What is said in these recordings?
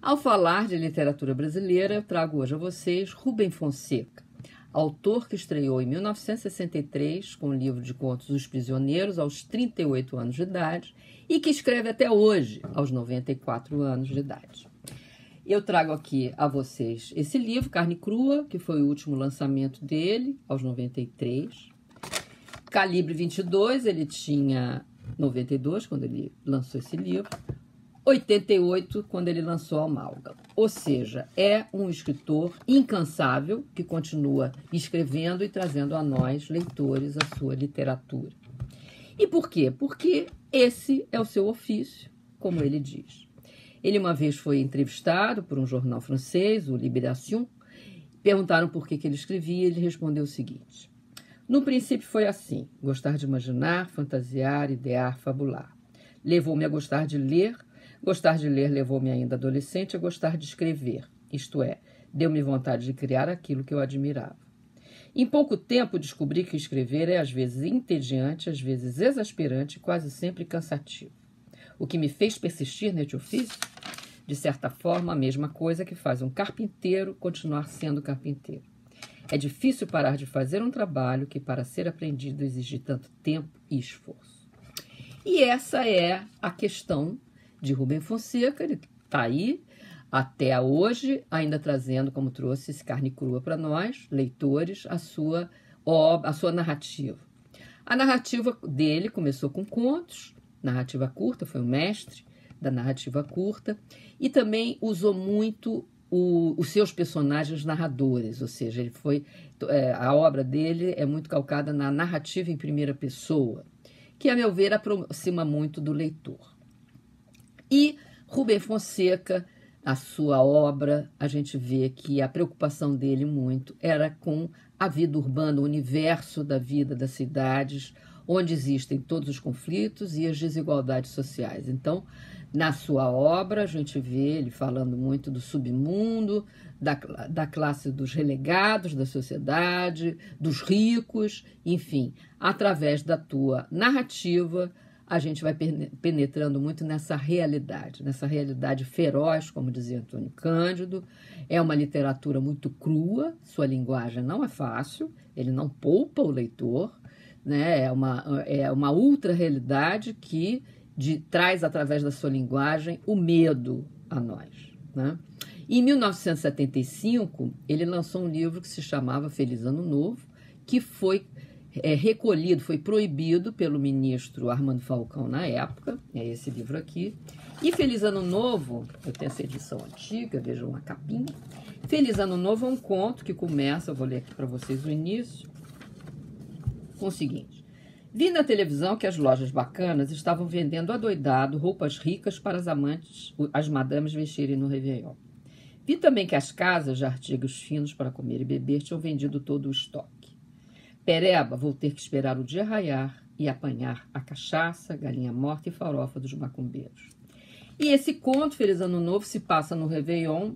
Ao falar de literatura brasileira, eu trago hoje a vocês Rubem Fonseca, autor que estreou em 1963 com o livro de contos Os Prisioneiros, aos 38 anos de idade, e que escreve até hoje, aos 94 anos de idade. Eu trago aqui a vocês esse livro, Carne Crua, que foi o último lançamento dele, aos 93. Calibre 22, ele tinha 92 quando ele lançou esse livro, 88 quando ele lançou Amálgama. Ou seja, é um escritor incansável que continua escrevendo e trazendo a nós, leitores, a sua literatura. E por quê? Porque esse é o seu ofício, como ele diz. Ele uma vez foi entrevistado por um jornal francês, o Libération. Perguntaram por que ele escrevia e ele respondeu o seguinte: no princípio foi assim, gostar de imaginar, fantasiar, idear, fabular. Levou-me a gostar de ler levou-me ainda adolescente a gostar de escrever, isto é, deu-me vontade de criar aquilo que eu admirava. Em pouco tempo descobri que escrever é às vezes entediante, às vezes exasperante e quase sempre cansativo. O que me fez persistir neste ofício? De certa forma, a mesma coisa que faz um carpinteiro continuar sendo carpinteiro. É difícil parar de fazer um trabalho que, para ser aprendido, exige tanto tempo e esforço. E essa é a questão de Rubem Fonseca. Ele está aí até hoje, ainda trazendo, como trouxe esse Carne Crua para nós, leitores, a sua narrativa. A narrativa dele começou com contos, narrativa curta, foi o mestre da narrativa curta, e também usou muito os seus personagens narradores, ou seja, a obra dele é muito calcada na narrativa em primeira pessoa, que, a meu ver, aproxima muito do leitor. E Rubem Fonseca, a sua obra, a gente vê que a preocupação dele muito era com a vida urbana, o universo da vida das cidades, onde existem todos os conflitos e as desigualdades sociais. Então, na sua obra, a gente vê ele falando muito do submundo, da classe dos relegados da sociedade, dos ricos, enfim. Através da tua narrativa, a gente vai penetrando muito nessa realidade feroz, como dizia Antônio Cândido. É uma literatura muito crua, sua linguagem não é fácil, ele não poupa o leitor, né? É uma ultra-realidade que traz, através da sua linguagem, o medo a nós, né? Em 1975, ele lançou um livro que se chamava Feliz Ano Novo, que foi recolhido, foi proibido pelo ministro Armando Falcão na época, é esse livro aqui. E Feliz Ano Novo, eu tenho essa edição antiga, vejam a capinha. Feliz Ano Novo é um conto que começa, eu vou ler aqui para vocês o início, com o seguinte: vi na televisão que as lojas bacanas estavam vendendo adoidado roupas ricas para as amantes, as madames vestirem no Réveillon. Vi também que as casas de artigos finos para comer e beber tinham vendido todo o estoque. Pereba, vou ter que esperar o dia raiar e apanhar a cachaça, galinha morta e farofa dos macumbeiros. E esse conto, Feliz Ano Novo, se passa no Réveillon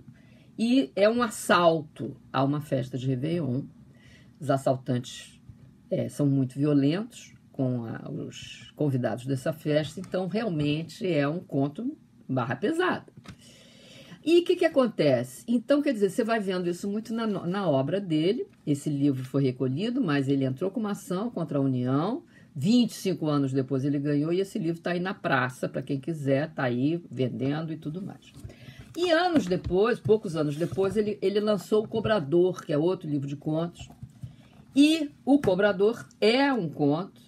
e é um assalto a uma festa de Réveillon. Os assaltantes são muito violentos com os convidados dessa festa, então realmente é um conto barra pesada. E o que acontece? Então, quer dizer, você vai vendo isso muito na obra dele. Esse livro foi recolhido, mas ele entrou com uma ação contra a União. 25 anos depois ele ganhou e esse livro está aí na praça, para quem quiser, está aí vendendo e tudo mais. E anos depois, poucos anos depois, ele lançou O Cobrador, que é outro livro de contos. E O Cobrador é um conto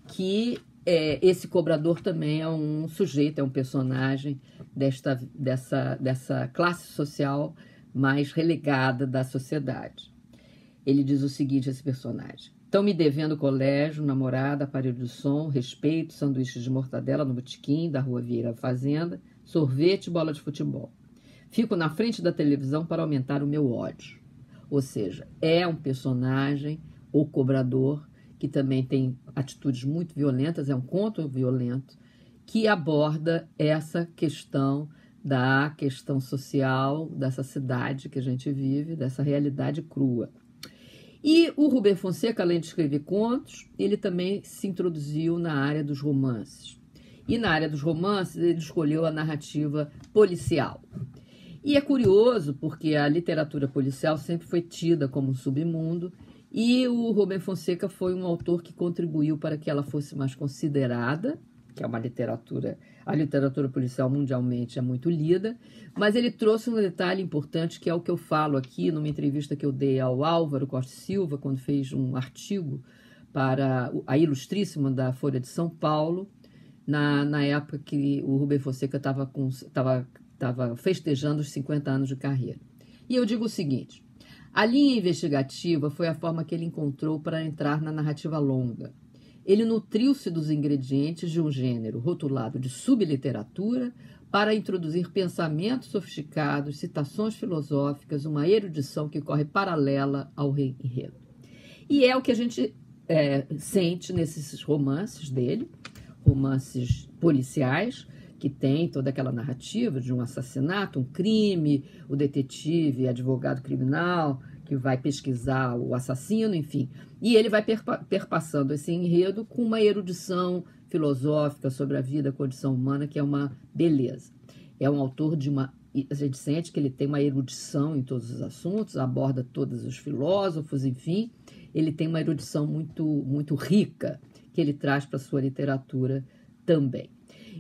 que esse cobrador também é um sujeito, é um personagem dessa classe social mais relegada da sociedade. Ele diz o seguinte, esse personagem: estão me devendo colégio, namorada, aparelho de som, respeito, sanduíches de mortadela no botequim da Rua Vieira Fazenda, sorvete e bola de futebol. Fico na frente da televisão para aumentar o meu ódio. Ou seja, é um personagem, o cobrador, que também tem atitudes muito violentas, é um conto violento, que aborda essa questão da questão social dessa cidade que a gente vive, dessa realidade crua. E o Rubem Fonseca, além de escrever contos, ele também se introduziu na área dos romances. E na área dos romances ele escolheu a narrativa policial. E é curioso porque a literatura policial sempre foi tida como um submundo e o Rubem Fonseca foi um autor que contribuiu para que ela fosse mais considerada, que é uma literatura, a literatura policial mundialmente é muito lida, mas ele trouxe um detalhe importante que é o que eu falo aqui numa entrevista que eu dei ao Álvaro Costa Silva, quando fez um artigo para a Ilustríssima da Folha de São Paulo, na época que o Rubem Fonseca estava festejando os 50 anos de carreira. E eu digo o seguinte, a linha investigativa foi a forma que ele encontrou para entrar na narrativa longa. Ele nutriu-se dos ingredientes de um gênero rotulado de subliteratura para introduzir pensamentos sofisticados, citações filosóficas, uma erudição que corre paralela ao enredo. E é o que a gente sente nesses romances dele, romances policiais, que tem toda aquela narrativa de um assassinato, um crime, o detetive, advogado criminal, que vai pesquisar o assassino, enfim. E ele vai perpassando esse enredo com uma erudição filosófica sobre a vida, a condição humana, que é uma beleza. É um autor de uma... A gente sente que ele tem uma erudição em todos os assuntos, aborda todos os filósofos, enfim. Ele tem uma erudição muito, muito rica, que ele traz para a sua literatura também.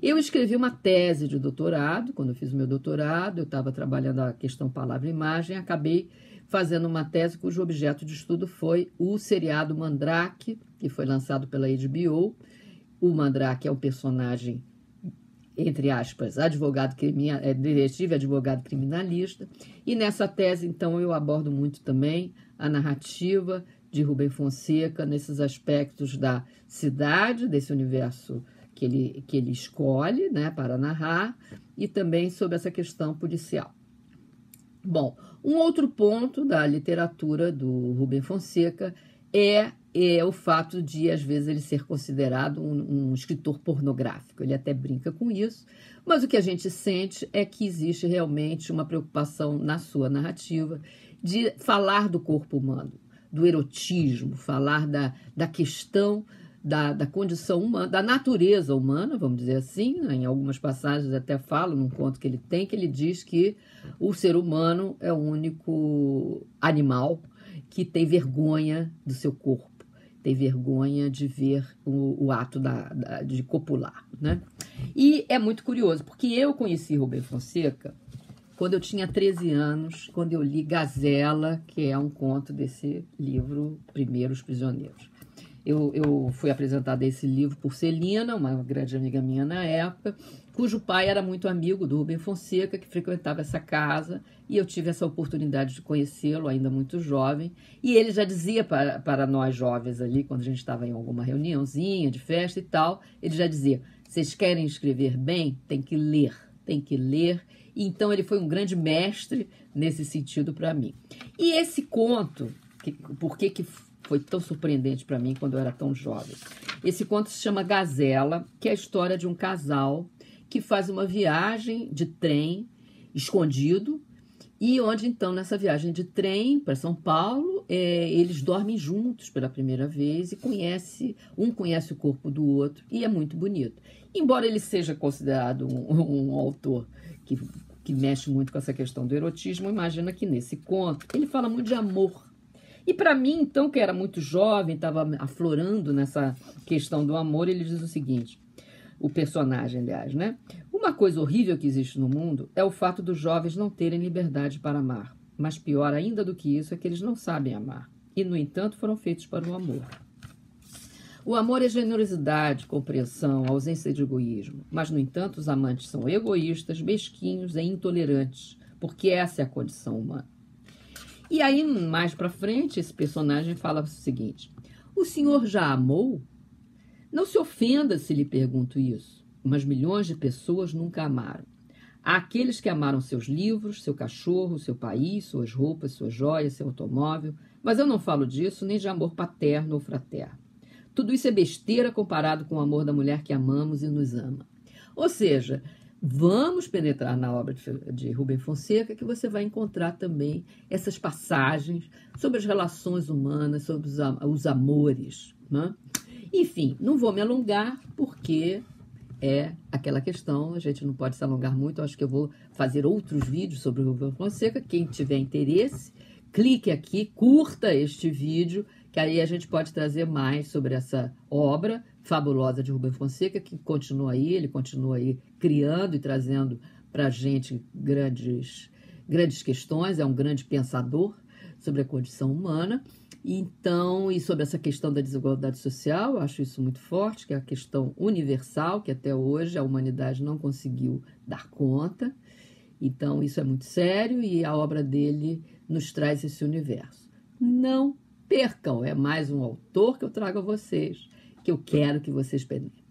Eu escrevi uma tese de doutorado, quando eu fiz o meu doutorado, eu estava trabalhando a questão palavra-imagem, acabei fazendo uma tese cujo objeto de estudo foi o seriado Mandrake, que foi lançado pela HBO. O Mandrake é um personagem, entre aspas, detetive, advogado criminalista, e nessa tese, então, eu abordo muito também a narrativa de Rubem Fonseca nesses aspectos da cidade, desse universo que ele escolhe, né, para narrar, e também sobre essa questão policial. Bom, um outro ponto da literatura do Rubem Fonseca é o fato de, às vezes, ele ser considerado um escritor pornográfico. Ele até brinca com isso, mas o que a gente sente é que existe realmente uma preocupação na sua narrativa de falar do corpo humano, do erotismo, falar da questão da condição humana, da natureza humana, vamos dizer assim, né? Em algumas passagens até falo, num conto que ele diz que o ser humano é o único animal que tem vergonha do seu corpo, tem vergonha de ver o ato de copular, né? E é muito curioso, porque eu conheci Rubem Fonseca quando eu tinha 13 anos, quando eu li Gazela, que é um conto desse livro, Primeiros Prisioneiros. Eu fui apresentada a esse livro por Celina, uma grande amiga minha na época, cujo pai era muito amigo do Rubem Fonseca, que frequentava essa casa, e eu tive essa oportunidade de conhecê-lo, ainda muito jovem, e ele já dizia para nós jovens ali, quando a gente estava em alguma reuniãozinha de festa e tal, ele já dizia, vocês querem escrever bem? Tem que ler, e então ele foi um grande mestre nesse sentido para mim. E esse conto, por que foi tão surpreendente para mim quando eu era tão jovem? Esse conto se chama Gazela, que é a história de um casal que faz uma viagem de trem escondido, e onde, então, nessa viagem de trem para São Paulo, eles dormem juntos pela primeira vez e um conhece o corpo do outro, e é muito bonito. Embora ele seja considerado um autor que mexe muito com essa questão do erotismo, imagina que nesse conto ele fala muito de amor. E para mim, então, que era muito jovem, estava aflorando nessa questão do amor, ele diz o seguinte, o personagem, aliás, né? Uma coisa horrível que existe no mundo é o fato dos jovens não terem liberdade para amar. Mas pior ainda do que isso é que eles não sabem amar. E, no entanto, foram feitos para o amor. O amor é generosidade, compreensão, ausência de egoísmo. Mas, no entanto, os amantes são egoístas, mesquinhos e intolerantes, porque essa é a condição humana. E aí, mais para frente, esse personagem fala o seguinte, o senhor já amou? Não se ofenda se lhe pergunto isso, mas milhões de pessoas nunca amaram. Há aqueles que amaram seus livros, seu cachorro, seu país, suas roupas, suas joias, seu automóvel, mas eu não falo disso nem de amor paterno ou fraterno. Tudo isso é besteira comparado com o amor da mulher que amamos e nos ama. Ou seja, vamos penetrar na obra de Rubem Fonseca, que você vai encontrar também essas passagens sobre as relações humanas, sobre os amores, né? Enfim, não vou me alongar, porque é aquela questão, a gente não pode se alongar muito, eu acho que eu vou fazer outros vídeos sobre o Rubem Fonseca. Quem tiver interesse, clique aqui, curta este vídeo, que aí a gente pode trazer mais sobre essa obra fabulosa de Rubem Fonseca, que continua aí, ele continua aí criando e trazendo para a gente grandes questões, é um grande pensador sobre a condição humana. Então, e sobre essa questão da desigualdade social, eu acho isso muito forte, que é a questão universal, que até hoje a humanidade não conseguiu dar conta. Então, isso é muito sério e a obra dele nos traz esse universo. Não percam, é mais um autor que eu trago a vocês, que eu quero que vocês penetrem.